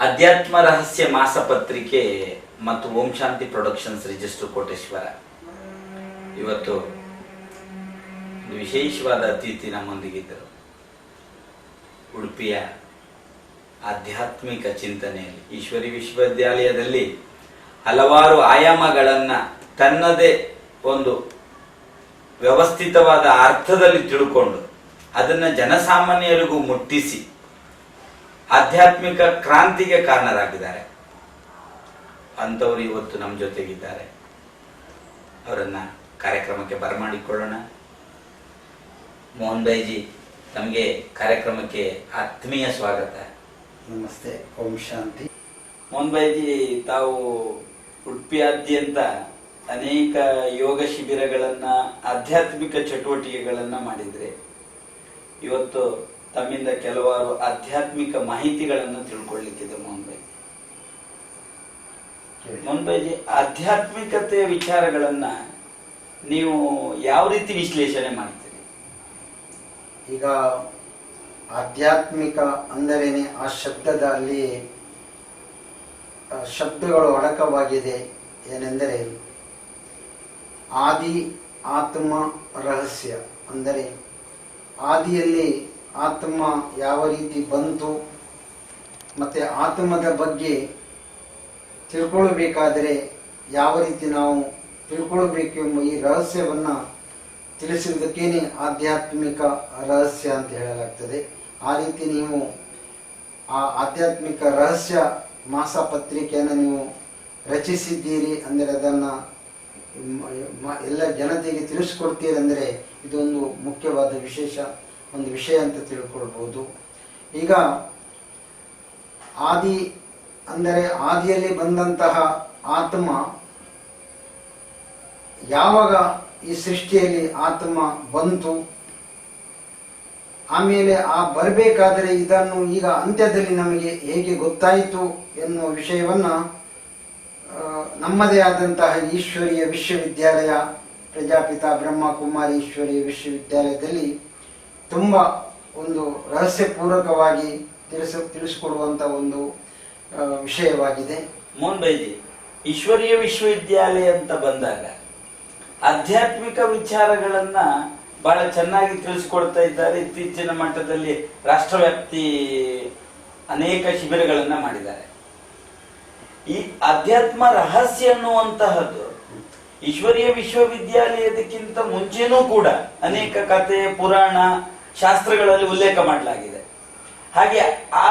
ಅಧ್ಯಾತ್ಮ ರಹಸ್ಯ ಮಾಸಪತ್ರಿಕೆ ಮತ್ತು ಓಂ ಶಾಂತಿ ಪ್ರೊಡಕ್ಷನ್ಸ್ ರಿಜಿಸ್ಟರ್ ಕೋಟೇಶ್ವರ ಇವತ್ತು ವಿಶೇಷವಾದ ಅತಿಥಿ ನಮ್ಮೊಂದಿಗಿದ್ದರು. ಉಡುಪಿಯ ಆಧ್ಯಾತ್ಮಿಕ ಚಿಂತನೆಯಲ್ಲಿ ಈಶ್ವರಿ ವಿಶ್ವವಿದ್ಯಾಲಯದಲ್ಲಿ ಹಲವಾರು ಆಯಾಮಗಳನ್ನು ತನ್ನದೇ ಒಂದು ವ್ಯವಸ್ಥಿತವಾದ ಅರ್ಥದಲ್ಲಿ ತಿಳ್ಕೊಂಡು ಅದನ್ನು ಜನಸಾಮಾನ್ಯರಿಗೂ ಮುಟ್ಟಿಸಿ ಆಧ್ಯಾತ್ಮಿಕ ಕ್ರಾಂತಿಗೆ ಕಾರಣರಾಗಿದ್ದಾರೆ. ಅಂಥವರು ಇವತ್ತು ನಮ್ಮ ಜೊತೆಗಿದ್ದಾರೆ. ಅವರನ್ನು ಕಾರ್ಯಕ್ರಮಕ್ಕೆ ಬರಮಾಡಿಕೊಳ್ಳೋಣ. ಮೋಹನ್ ಭಾಯ್ಜಿ, ತಮಗೆ ಕಾರ್ಯಕ್ರಮಕ್ಕೆ ಆತ್ಮೀಯ ಸ್ವಾಗತ. ನಮಸ್ತೆ, ಓಂ ಶಾಂತಿ. ಮೋಹನ್ ಭಾಯ್ಜಿ, ತಾವು ಉಡುಪಿಯಾದ್ಯಂತ ಅನೇಕ ಯೋಗ ಶಿಬಿರಗಳನ್ನು, ಆಧ್ಯಾತ್ಮಿಕ ಚಟುವಟಿಕೆಗಳನ್ನು ಮಾಡಿದರೆ ಇವತ್ತು ತಮ್ಮಿಂದ ಕೆಲವಾರು ಆಧ್ಯಾತ್ಮಿಕ ಮಾಹಿತಿಗಳನ್ನು ತಿಳ್ಕೊಳ್ಳಿಕ್ಕಿದೆ. ಮೋಹನ್ ಭಾಯ್ಜಿ, ಆಧ್ಯಾತ್ಮಿಕತೆಯ ವಿಚಾರಗಳನ್ನ ನೀವು ಯಾವ ರೀತಿ ವಿಶ್ಲೇಷಣೆ ಮಾಡ್ತೀರಿ? ಈಗ ಆಧ್ಯಾತ್ಮಿಕ ಅಂದರೇನೆ ಆ ಶಬ್ದದಲ್ಲಿ ಶಬ್ದಗಳು ಅಡಕವಾಗಿದೆ. ಏನೆಂದರೆ ಆದಿ ಆತ್ಮ ರಹಸ್ಯ, ಅಂದರೆ ಆದಿಯಲ್ಲಿ ಆತ್ಮ ಯಾವ ರೀತಿ ಬಂತು ಮತ್ತು ಆತ್ಮದ ಬಗ್ಗೆ ತಿಳ್ಕೊಳ್ಬೇಕಾದರೆ ಯಾವ ರೀತಿ ನಾವು ತಿಳ್ಕೊಳ್ಬೇಕು ಎಂಬ ಈ ರಹಸ್ಯವನ್ನು ತಿಳಿಸುವುದಕ್ಕೇನೆ ಆಧ್ಯಾತ್ಮಿಕ ರಹಸ್ಯ ಅಂತ ಹೇಳಲಾಗ್ತದೆ. ಆ ರೀತಿ ನೀವು ಆ ಆಧ್ಯಾತ್ಮಿಕ ರಹಸ್ಯ ಮಾಸಪತ್ರಿಕೆಯನ್ನು ನೀವು ರಚಿಸಿದ್ದೀರಿ. ಅಂದರೆ ಅದನ್ನು ಎಲ್ಲ ಜನತೆಗೆ ತಿಳಿಸ್ಕೊಡ್ತೀರಿ. ಅಂದರೆ ಇದೊಂದು ಮುಖ್ಯವಾದ ಒಂದು ವಿಷಯ ಅಂತ ತಿಳ್ಕೊಳ್ಬೋದು. ಈಗ ಆದಿ ಅಂದರೆ ಆದಿಯಲ್ಲಿ ಬಂದಂತಹ ಆತ್ಮ ಯಾವಾಗ ಈ ಸೃಷ್ಟಿಯಲ್ಲಿ ಆತ್ಮ ಬಂತು, ಆಮೇಲೆ ಆ ಬರಬೇಕಾದರೆ ಇದನ್ನು ಈಗ ಅಂತ್ಯದಲ್ಲಿ ನಮಗೆ ಹೇಗೆ ಗೊತ್ತಾಯಿತು ಎನ್ನುವ ವಿಷಯವನ್ನು ನಮ್ಮದೇ ಆದಂತಹ ಈಶ್ವರೀಯ ವಿಶ್ವವಿದ್ಯಾಲಯ, ಪ್ರಜಾಪಿತ ಬ್ರಹ್ಮಕುಮಾರಿ ಈಶ್ವರೀಯ ವಿಶ್ವವಿದ್ಯಾಲಯದಲ್ಲಿ ತುಂಬ ಒಂದು ರಹಸ್ಯಪೂರ್ವಕವಾಗಿ ತಿಳಿಸಿಕೊಡುವಂಥ ಒಂದು ವಿಷಯವಾಗಿದೆ. ಮೋಹನ್ ಭಾಯ್ಜಿ, ಈಶ್ವರೀಯ ವಿಶ್ವವಿದ್ಯಾಲಯ ಅಂತ ಬಂದಾಗ ಆಧ್ಯಾತ್ಮಿಕ ವಿಚಾರಗಳನ್ನ ಬಹಳ ಚೆನ್ನಾಗಿ ತಿಳಿಸ್ಕೊಡ್ತಾ ಇದ್ದಾರೆ. ಇತ್ತೀಚಿನ ಮಟ್ಟದಲ್ಲಿ ರಾಷ್ಟ್ರವ್ಯಾಪ್ತಿ ಅನೇಕ ಶಿಬಿರಗಳನ್ನ ಮಾಡಿದ್ದಾರೆ. ಈ ಅಧ್ಯಾತ್ಮ ರಹಸ್ಯ ಅನ್ನುವಂತಹದ್ದು ಈಶ್ವರೀಯ ವಿಶ್ವವಿದ್ಯಾಲಯದಕ್ಕಿಂತ ಮುಂಚೆನೂ ಕೂಡ ಅನೇಕ ಕಥೆ, ಪುರಾಣ, ಶಾಸ್ತ್ರಗಳಲ್ಲಿ ಉಲ್ಲೇಖ ಮಾಡಲಾಗಿದೆ. ಹಾಗೆ ಆ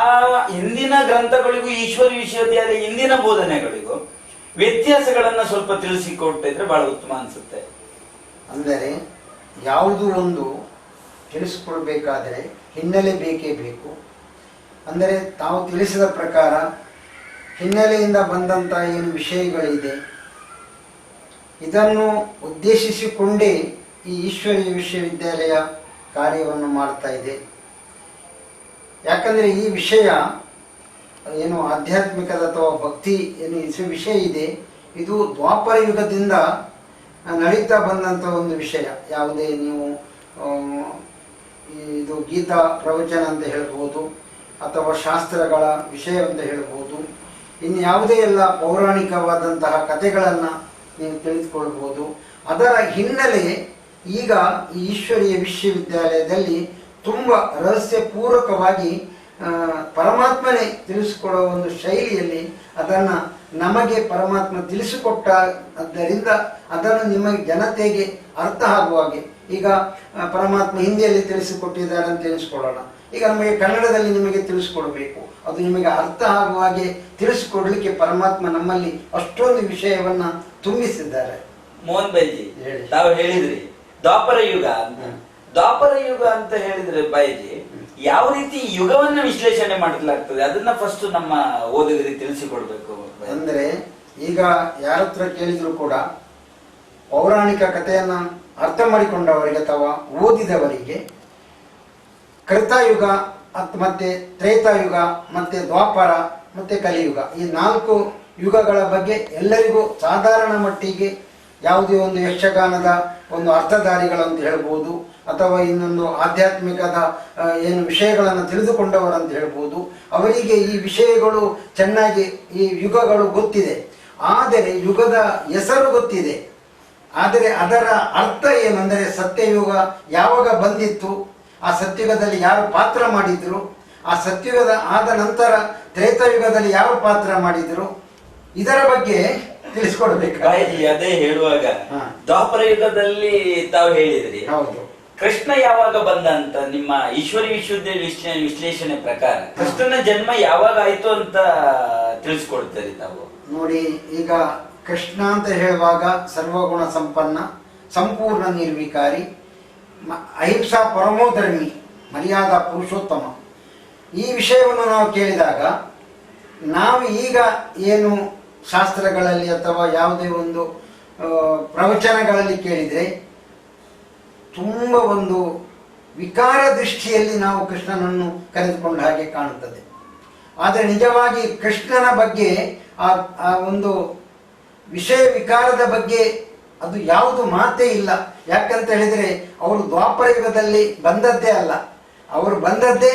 ಹಿಂದಿನ ಗ್ರಂಥಗಳಿಗೂ ಈಶ್ವರಿ ವಿಶ್ವವಿದ್ಯಾಲಯ ಇಂದಿನ ಬೋಧನೆಗಳಿಗೂ ವ್ಯತ್ಯಾಸಗಳನ್ನ ಸ್ವಲ್ಪ ತಿಳಿಸಿಕೊಟ್ಟಿದ್ರೆ ಬಹಳ ಉತ್ತಮ ಅನ್ಸುತ್ತೆ. ಅಂದರೆ ಯಾವುದು ಒಂದು ತಿಳಿಸಿಕೊಡ್ಬೇಕಾದರೆ ಹಿನ್ನೆಲೆ ಬೇಕೇ ಬೇಕು. ಅಂದರೆ ತಾವು ತಿಳಿಸಿದ ಪ್ರಕಾರ ಹಿನ್ನೆಲೆಯಿಂದ ಬಂದಂಥ ಏನು ವಿಷಯಗಳಿದೆ ಇದನ್ನು ಉದ್ದೇಶಿಸಿಕೊಂಡೇ ಈ ಈಶ್ವರೀಯ ವಿಶ್ವವಿದ್ಯಾಲಯ ಕಾರ್ಯವನ್ನು ಮಾಡ್ತಾ ಇದೆ. ಯಾಕಂದರೆ ಈ ವಿಷಯ ಏನು ಆಧ್ಯಾತ್ಮಿಕದ ಅಥವಾ ಭಕ್ತಿ ಏನು ವಿಷಯ ಇದೆ, ಇದು ದ್ವಾಪರ ಯುಗದಿಂದ ನಡೀತಾ ಬಂದಂಥ ಒಂದು ವಿಷಯ. ಯಾವುದೇ ನೀವು ಇದು ಗೀತಾ ಪ್ರವಚನ ಅಂತ ಹೇಳ್ಬೋದು, ಅಥವಾ ಶಾಸ್ತ್ರಗಳ ವಿಷಯ ಅಂತ ಹೇಳ್ಬೋದು, ಇನ್ನು ಯಾವುದೇ ಎಲ್ಲ ಪೌರಾಣಿಕವಾದಂತಹ ಕಥೆಗಳನ್ನು ನೀವು ತಿಳಿದುಕೊಳ್ಬೋದು. ಅದರ ಹಿನ್ನೆಲೆ ಈಗ ಈ ಈಶ್ವರೀಯ ವಿಶ್ವವಿದ್ಯಾಲಯದಲ್ಲಿ ತುಂಬ ರಹಸ್ಯಪೂರ್ವಕವಾಗಿ ಪರಮಾತ್ಮನೇ ತಿಳಿಸಿಕೊಡುವ ಒಂದು ಶೈಲಿಯಲ್ಲಿ ಅದನ್ನು ನಮಗೆ ಪರಮಾತ್ಮ ತಿಳಿಸಿಕೊಟ್ಟಾದ್ದರಿಂದ ಅದನ್ನು ನಿಮಗೆ ಜನತೆಗೆ ಅರ್ಥ ಆಗುವ ಹಾಗೆ, ಈಗ ಪರಮಾತ್ಮ ಹಿಂದಿಯಲ್ಲಿ ತಿಳಿಸಿಕೊಟ್ಟಿದ್ದಾರೆ ಅಂತ ತಿಳಿಸ್ಕೊಡೋಣ, ಈಗ ನಮಗೆ ಕನ್ನಡದಲ್ಲಿ ನಿಮಗೆ ತಿಳಿಸ್ಕೊಡ್ಬೇಕು, ಅದು ನಿಮಗೆ ಅರ್ಥ ಆಗುವ ಹಾಗೆ ತಿಳಿಸಿಕೊಡ್ಲಿಕ್ಕೆ ಪರಮಾತ್ಮ ನಮ್ಮಲ್ಲಿ ಅಷ್ಟೊಂದು ವಿಷಯವನ್ನ ತುಂಬಿಸಿದ್ದಾರೆ. ಮೋಹನ್ ಭಾಯ್ಜಿ, ತಾವು ಹೇಳಿದ್ರಿ ದ್ವಾಪರ ಯುಗ ಅಂತ. ದ್ವಾಪರ ಯುಗ ಅಂತ ಹೇಳಿದ್ರೆ ಬಾಯ್ಜಿ, ಯಾವ ರೀತಿ ಯುಗವನ್ನ ವಿಶ್ಲೇಷಣೆ ಮಾಡಲಾಗ್ತದೆ ಅದನ್ನ ಫಸ್ಟ್ ನಮ್ಮ ಓದುಗರಿಗೆ ತಿಳಿಸಿಕೊಡ್ಬೇಕು. ಅಂದ್ರೆ ಈಗ ಯಾರ ಹತ್ರ ಕೇಳಿದ್ರು ಕೂಡ ಪೌರಾಣಿಕ ಕಥೆಯನ್ನ ಅರ್ಥ ಮಾಡಿಕೊಂಡವರಿಗೆ ಅಥವಾ ಓದಿದವರಿಗೆ ಕೃತಯುಗ ಮತ್ತೆ ತ್ರೇತಾಯುಗ ಮತ್ತೆ ದ್ವಾಪರ ಮತ್ತೆ ಕಲಿಯುಗ, ಈ 4 ಯುಗಗಳ ಬಗ್ಗೆ ಎಲ್ಲರಿಗೂ ಸಾಧಾರಣ ಮಟ್ಟಿಗೆ ಯಾವುದೇ ಒಂದು ಯಕ್ಷಗಾನದ ಒಂದು ಅರ್ಥಧಾರಿಗಳಂತ ಹೇಳ್ಬೋದು, ಅಥವಾ ಇನ್ನೊಂದು ಆಧ್ಯಾತ್ಮಿಕದ ಏನು ವಿಷಯಗಳನ್ನು ತಿಳಿದುಕೊಂಡವರಂತ ಹೇಳ್ಬೋದು. ಅವರಿಗೆ ಈ ವಿಷಯಗಳು ಚೆನ್ನಾಗಿ, ಈ ಯುಗಗಳು ಗೊತ್ತಿದೆ, ಆದರೆ ಯುಗದ ಹೆಸರು ಗೊತ್ತಿದೆ, ಆದರೆ ಅದರ ಅರ್ಥ ಏನೆಂದರೆ ಸತ್ಯಯುಗ ಯಾವಾಗ ಬಂದಿತ್ತು, ಆ ಸತ್ಯಯುಗದಲ್ಲಿ ಯಾರು ಪಾತ್ರ ಮಾಡಿದ್ರು, ಆ ಸತ್ಯಯುಗದ ಆದ ನಂತರ ತ್ರೇತಾಯುಗದಲ್ಲಿ ಯಾರು ಪಾತ್ರ ಮಾಡಿದ್ರು, ಇದರ ಬಗ್ಗೆ ತಿಳಿಸ್ಕೊಡ್ಬೇಕು. ಅದೇ ಹೇಳುವಾಗ ದ್ವಾಪರ ಯುಗದಲ್ಲಿ ತಾವು ಹೇಳಿದ್ರಿ, ಹೌದು, ಕೃಷ್ಣ ಯಾವಾಗ ಬಂದ ಅಂತ ನಿಮ್ಮ ಈಶ್ವರಿ ವಿಶ್ಲೇಷಣೆ ಪ್ರಕಾರ ಕೃಷ್ಣನ ಜನ್ಮ ಯಾವಾಗ ಆಯ್ತು ಅಂತ ತಿಳಿಸ್ಕೊಡ್ತೀರಿ ತಾವು? ನೋಡಿ, ಈಗ ಕೃಷ್ಣ ಅಂತ ಹೇಳುವಾಗ ಸರ್ವಗುಣ ಸಂಪನ್ನ, ಸಂಪೂರ್ಣ ನಿರ್ವಿಕಾರಿ, ಅಹಿಂಸಾ ಪರಮೋಧರ್ಮಿ, ಮರ್ಯಾದಾ ಪುರುಷೋತ್ತಮ. ಈ ವಿಷಯವನ್ನು ನಾವು ಕೇಳಿದಾಗ ನಾವು ಈಗ ಏನು ಶಾಸ್ತ್ರಗಳಲ್ಲಿ ಅಥವಾ ಯಾವುದೇ ಒಂದು ಪ್ರವಚನಗಳಲ್ಲಿ ಕೇಳಿದರೆ ತುಂಬ ಒಂದು ವಿಕಾರ ದೃಷ್ಟಿಯಲ್ಲಿ ನಾವು ಕೃಷ್ಣನನ್ನು ಕರೆದುಕೊಂಡ ಹಾಗೆ ಕಾಣುತ್ತದೆ. ಆದರೆ ನಿಜವಾಗಿ ಕೃಷ್ಣನ ಬಗ್ಗೆ ಆ ಒಂದು ವಿಷಯ ವಿಕಾರದ ಬಗ್ಗೆ ಅದು ಯಾವುದು ಮಾತೇ ಇಲ್ಲ. ಯಾಕಂತ ಹೇಳಿದರೆ ಅವರು ದ್ವಾಪರ ಯುಗದಲ್ಲಿ ಬಂದದ್ದೇ ಅಲ್ಲ, ಅವರು ಬಂದದ್ದೇ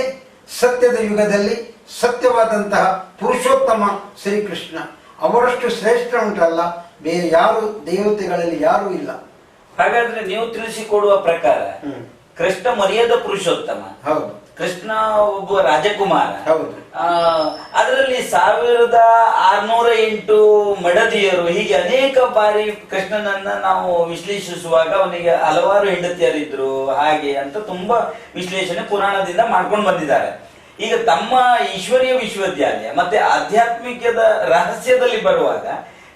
ಸತ್ಯದ ಯುಗದಲ್ಲಿ. ಸತ್ಯವಾದಂತಹ ಪುರುಷೋತ್ತಮ ಶ್ರೀಕೃಷ್ಣ ಅವರಷ್ಟು ಶ್ರೇಷ್ಠ ಉಂಟಲ್ಲ, ಬೇರೆ ಯಾರು ದೇವತೆಗಳಲ್ಲಿ ಯಾರೂ ಇಲ್ಲ. ಹಾಗಾದ್ರೆ ನೀವು ತಿಳಿಸಿಕೊಡುವ ಪ್ರಕಾರ ಕೃಷ್ಣ ಮರ್ಯಾದ ಪುರುಷೋತ್ತಮ, ಹೌದು, ಕೃಷ್ಣ ಒಬ್ಬ ರಾಜಕುಮಾರ, ಹೌದು. ಅದರಲ್ಲಿ 1608 ಮಡದಿಯರು, ಹೀಗೆ ಅನೇಕ ಬಾರಿ ಕೃಷ್ಣನನ್ನ ನಾವು ವಿಶ್ಲೇಷಿಸುವಾಗ ಅವನಿಗೆ ಹಲವಾರು ಹೆಂಡತಿಯರಿದ್ರು ಹಾಗೆ ಅಂತ ತುಂಬಾ ವಿಶ್ಲೇಷಣೆ ಪುರಾಣದಿಂದ ಮಾಡ್ಕೊಂಡು ಬಂದಿದ್ದಾರೆ. ಈಗ ತಮ್ಮ ಈಶ್ವರೀಯ ವಿಶ್ವವಿದ್ಯಾಲಯ ಮತ್ತೆ ಆಧ್ಯಾತ್ಮಿಕದ ರಹಸ್ಯದಲ್ಲಿ ಬರುವಾಗ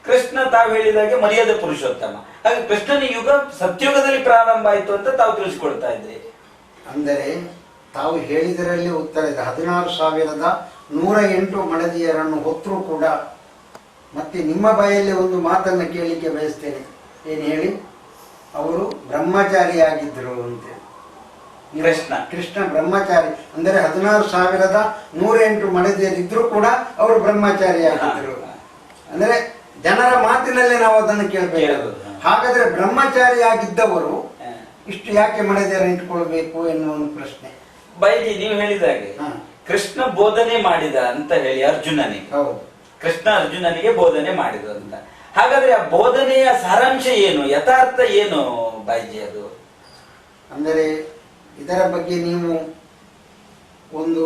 ಕೃಷ್ಣ ತಾವು ಹೇಳಿದಾಗೆ ಮರ್ಯಾದೆ ಪುರುಷೋತ್ತಮ, ಹಾಗೆ ಕೃಷ್ಣನ ಯುಗ ಸತ್ಯುಗದಲ್ಲಿ ಪ್ರಾರಂಭ ಆಯ್ತು ಅಂತ ತಾವು ತಿಳಿಸ್ಕೊಡ್ತಾ ಇದ್ರಿ. ಅಂದರೆ ತಾವು ಹೇಳಿದರಲ್ಲಿ ಉತ್ತರ ಇದೆ. 16,108 ಮಡದಿಯರನ್ನು ಹೊತ್ತರೂ ಕೂಡ. ಮತ್ತೆ ನಿಮ್ಮ ಬಾಯಲ್ಲಿ ಒಂದು ಮಾತನ್ನು ಕೇಳಲಿಕ್ಕೆ ಬಯಸ್ತೇನೆ. ಏನು ಹೇಳಿ? ಅವರು ಬ್ರಹ್ಮಚಾರಿಯಾಗಿದ್ದರು ಅಂತೇಳಿ. ಕೃಷ್ಣ ಬ್ರಹ್ಮಚಾರಿ ಅಂದರೆ 16,108 ಮಡದಿಯರಿದ್ರು ಕೂಡ ಅವರು ಬ್ರಹ್ಮಚಾರಿಯಾಗಿದ್ದರು. ಅಂದರೆ ಜನರ ಮಾತಿನಲ್ಲೇ ನಾವು ಅದನ್ನು ಕೇಳಬೇಕು. ಹಾಗಾದ್ರೆ ಬ್ರಹ್ಮಚಾರಿಯಾಗಿದ್ದವರು ಇಷ್ಟು ಯಾಕೆ ಮಡದಿಯರನ್ನು ಇಟ್ಕೊಳ್ಬೇಕು ಎನ್ನುವ ಒಂದು ಪ್ರಶ್ನೆ. ಬೈಜಿ ನೀವು ಹೇಳಿದಾಗೆ ಕೃಷ್ಣ ಬೋಧನೆ ಮಾಡಿದ ಅಂತ ಹೇಳಿ ಅರ್ಜುನನಿಗೆ, ಹೌದು, ಕೃಷ್ಣ ಅರ್ಜುನನಿಗೆ ಬೋಧನೆ ಮಾಡಿದ ಅಂತ. ಹಾಗಾದ್ರೆ ಆ ಬೋಧನೆಯ ಸಾರಾಂಶ ಏನು, ಯಥಾರ್ಥ ಏನು ಬಾಯ್ಜಿ? ಅದು ಅಂದರೆ ಇದರ ಬಗ್ಗೆ ನೀವು ಒಂದು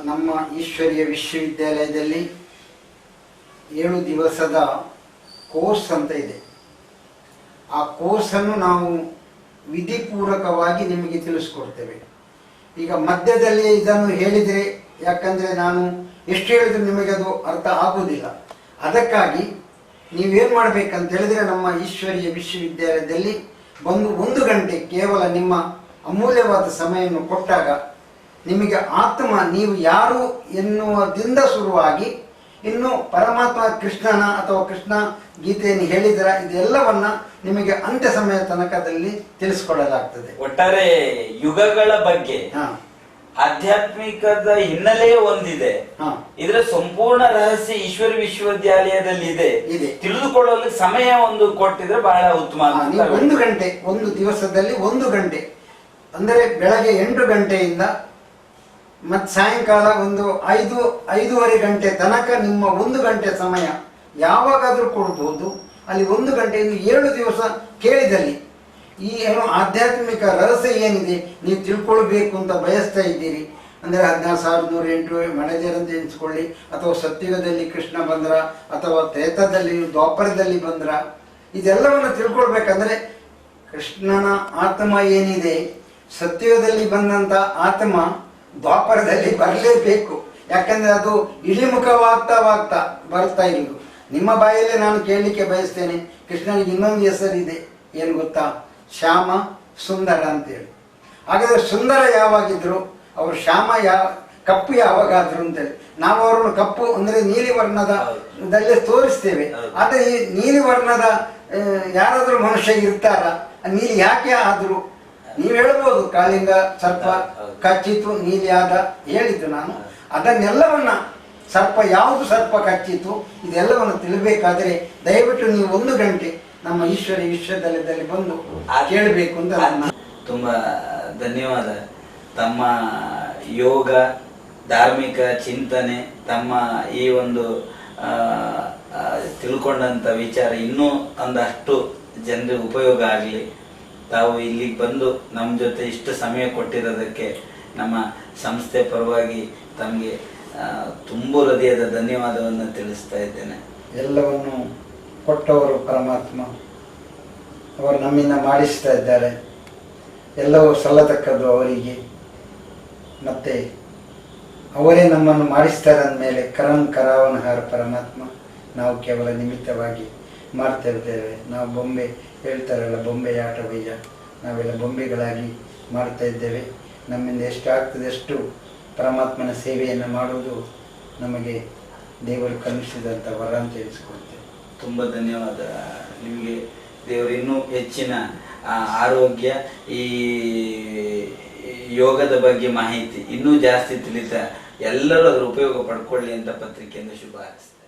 ನಮ್ಮ ಈಶ್ವರೀಯ ವಿಶ್ವವಿದ್ಯಾಲಯದಲ್ಲಿ 7 ದಿವಸದ ಕೋರ್ಸ್ ಅಂತ ಇದೆ. ಆ ಕೋರ್ಸನ್ನು ನಾವು ವಿಧಿಪೂರ್ವಕವಾಗಿ ನಿಮಗೆ ತಿಳಿಸ್ಕೊಡ್ತೇವೆ. ಈಗ ಮಧ್ಯದಲ್ಲಿ ಇದನ್ನು ಹೇಳಿದರೆ, ಯಾಕಂದರೆ ನಾನು ಎಷ್ಟು ಹೇಳಿದ್ರು ನಿಮಗೆ ಅದು ಅರ್ಥ ಆಗುವುದಿಲ್ಲ. ಅದಕ್ಕಾಗಿ ನೀವೇನು ಮಾಡಬೇಕಂತ ಹೇಳಿದರೆ, ನಮ್ಮ ಈಶ್ವರೀಯ ವಿಶ್ವವಿದ್ಯಾಲಯದಲ್ಲಿ ಬಂದು 1 ಗಂಟೆ ಕೇವಲ ನಿಮ್ಮ ಅಮೂಲ್ಯವಾದ ಸಮಯವನ್ನು ಕೊಟ್ಟಾಗ ನಿಮಗೆ ಆತ್ಮ ನೀವು ಯಾರು ಎನ್ನುವುದರಿಂದ ಶುರುವಾಗಿ ಇನ್ನು ಪರಮಾತ್ಮ ಕೃಷ್ಣನ ಅಥವಾ ಕೃಷ್ಣ ಗೀತೆಯನ್ನು ಹೇಳಿದರ ಇದೆಲ್ಲವನ್ನ ನಿಮಗೆ ಅಂತ್ಯ ಸಮಯ ತನಕದಲ್ಲಿ ತಿಳಿಸಿಕೊಡಲಾಗ್ತದೆ. ಒಟ್ಟಾರೆ ಯುಗಗಳ ಬಗ್ಗೆ ಆಧ್ಯಾತ್ಮಿಕದ ಹಿನ್ನೆಲೆ ಒಂದಿದೆ, ಇದರ ಸಂಪೂರ್ಣ ರಹಸ್ಯ ಈಶ್ವರ ವಿಶ್ವವಿದ್ಯಾಲಯದಲ್ಲಿ ಇದೆ. ತಿಳಿದುಕೊಳ್ಳಲು ಸಮಯ ಒಂದು ಕೊಟ್ಟಿದ್ರೆ ಬಹಳ ಉತ್ತಮ. 1 ಗಂಟೆ, ಒಂದು ದಿವಸದಲ್ಲಿ 1 ಗಂಟೆ ಅಂದರೆ ಬೆಳಗ್ಗೆ 8 ಗಂಟೆಯಿಂದ ಮತ್ತು ಸಾಯಂಕಾಲ ಒಂದು 5-5:30 ಗಂಟೆ ತನಕ ನಿಮ್ಮ 1 ಗಂಟೆ ಸಮಯ ಯಾವಾಗಾದ್ರೂ ಕೊಡ್ಬೋದು. ಅಲ್ಲಿ 1 ಗಂಟೆಯಿಂದ 7 ದಿವಸ ಕೇಳಿದಲ್ಲಿ ಈ ಏನು ಆಧ್ಯಾತ್ಮಿಕ ರಹಸ್ಯ ಏನಿದೆ ನೀವು ತಿಳ್ಕೊಳ್ಬೇಕು ಅಂತ ಬಯಸ್ತಾ ಇದ್ದೀರಿ ಅಂದರೆ 16,108 ಮಡದಿಯರಂತ ಎನಿಸ್ಕೊಳ್ಳಿ, ಅಥವಾ ಸತ್ಯುಗದಲ್ಲಿ ಕೃಷ್ಣ ಬಂದ್ರ, ಅಥವಾ ತ್ರೇತದಲ್ಲಿ ದ್ವಾಪರದಲ್ಲಿ ಬಂದ್ರ, ಇದೆಲ್ಲವನ್ನು ತಿಳ್ಕೊಳ್ಬೇಕಂದ್ರೆ ಕೃಷ್ಣನ ಆತ್ಮ ಏನಿದೆ, ಸತ್ಯುಗದಲ್ಲಿ ಬಂದಂತ ಆತ್ಮ ದ್ವಾಪರದಲ್ಲಿ ಬರಲೇಬೇಕು. ಯಾಕಂದ್ರೆ ಅದು ಇಳಿಮುಖವಾಗ್ತಾ ಬರ್ತಾ ಇರುವುದು. ನಿಮ್ಮ ಬಾಯಲ್ಲೇ ನಾನು ಕೇಳಲಿಕ್ಕೆ ಬಯಸ್ತೇನೆ, ಕೃಷ್ಣನಿಗೆ ಇನ್ನೊಂದು ಹೆಸರಿದೆ, ಏನು ಗೊತ್ತಾ? ಶ್ಯಾಮ ಸುಂದರ ಅಂತೇಳಿ. ಹಾಗಾದ್ರೆ ಸುಂದರ ಯಾವಾಗಿದ್ರು, ಅವರು ಶ್ಯಾಮ ಕಪ್ಪು ಯಾವಾಗಾದ್ರು ಅಂತೇಳಿ ನಾವು ಅವರನ್ನು ಕಪ್ಪು ಅಂದ್ರೆ ನೀಲಿ ವರ್ಣದಲ್ಲೇ ತೋರಿಸ್ತೇವೆ. ಆದರೆ ಈ ನೀಲಿ ವರ್ಣದ ಯಾರಾದ್ರೂ ಮನುಷ್ಯ ಇರ್ತಾರ? ನೀಲಿ ಯಾಕೆ ಆದ್ರು? ನೀವು ಹೇಳ್ಬೋದು, ಕಾಳಿಂಗ ಸರ್ಪ ಕಚ್ಚಿತು ನೀಲಿ ಆದ ಹೇಳಿದ್ದು ನಾನು. ಅದನ್ನೆಲ್ಲವನ್ನ ಸರ್ಪ ಯಾವುದು ಸರ್ಪ ಕಚ್ಚಿತು ಇದೆಲ್ಲವನ್ನು ತಿಳಿಬೇಕಾದರೆ ದಯವಿಟ್ಟು ನೀವು 1 ಗಂಟೆ ನಮ್ಮ ಈಶ್ವರಿ ವಿಶ್ವದಲ್ಲಿ ಬಂದು ಕೇಳಬೇಕು ಅಂತ ನನ್ನ ತುಂಬಾ ಧನ್ಯವಾದ. ತಮ್ಮ ಯೋಗ, ಧಾರ್ಮಿಕ ಚಿಂತನೆ, ತಮ್ಮ ಈ ಒಂದು ತಿಳ್ಕೊಂಡಂತ ವಿಚಾರ ಇನ್ನೂ ಒಂದಷ್ಟು ಜನರಿಗೆ ಉಪಯೋಗ ಆಗಲಿ. ತಾವು ಇಲ್ಲಿಗೆ ಬಂದು ನಮ್ಮ ಜೊತೆ ಇಷ್ಟು ಸಮಯ ಕೊಟ್ಟಿರೋದಕ್ಕೆ ನಮ್ಮ ಸಂಸ್ಥೆ ಪರವಾಗಿ ತಮಗೆ ತುಂಬು ಹೃದಯದ ಧನ್ಯವಾದವನ್ನು ತಿಳಿಸ್ತಾ ಇದ್ದೇನೆ. ಎಲ್ಲವನ್ನು ಕೊಟ್ಟವರು ಪರಮಾತ್ಮ, ಅವರು ನಮ್ಮಿಂದ ಮಾಡಿಸ್ತಾ ಇದ್ದಾರೆ. ಎಲ್ಲವೂ ಸಲ್ಲತಕ್ಕದ್ದು ಅವರಿಗೆ, ಮತ್ತೆ ಅವರೇ ನಮ್ಮನ್ನು ಮಾಡಿಸ್ತಾರೆ ಅಂದಮೇಲೆ ಕರಾವನಹಾರ ಪರಮಾತ್ಮ, ನಾವು ಕೇವಲ ನಿಮಿತ್ತವಾಗಿ ಮಾಡ್ತಾ ಇರ್ತೇವೆ. ನಾವು ಬೊಂಬೆ ಹೇಳ್ತಾರಲ್ಲ, ಬೊಂಬೆ ಆಟ ಬೀಜ, ನಾವೆಲ್ಲ ಬೊಂಬೆಗಳಾಗಿ ಮಾಡ್ತಾ ಇದ್ದೇವೆ. ನಮ್ಮಿಂದ ಎಷ್ಟು ಆಗ್ತದೆ ಅಷ್ಟು ಪರಮಾತ್ಮನ ಸೇವೆಯನ್ನು ಮಾಡುವುದು ನಮಗೆ ದೇವರು ಕಲಿಸಿದಂಥ ವರ ಅಂತ ಎನಿಸ್ಕೊಳ್ತೇವೆ. ತುಂಬ ಧನ್ಯವಾದ ನಿಮಗೆ. ದೇವರು ಇನ್ನೂ ಹೆಚ್ಚಿನ ಆರೋಗ್ಯ, ಈ ಯೋಗದ ಬಗ್ಗೆ ಮಾಹಿತಿ ಇನ್ನೂ ಜಾಸ್ತಿ ತಿಳಿತಾ ಎಲ್ಲರೂ ಅದರ ಉಪಯೋಗ ಪಡ್ಕೊಳ್ಳಿ ಅಂತ ಪತ್ರಿಕೆಯಿಂದ ಶುಭ ಹಾರೈಸ್ತೇನೆ.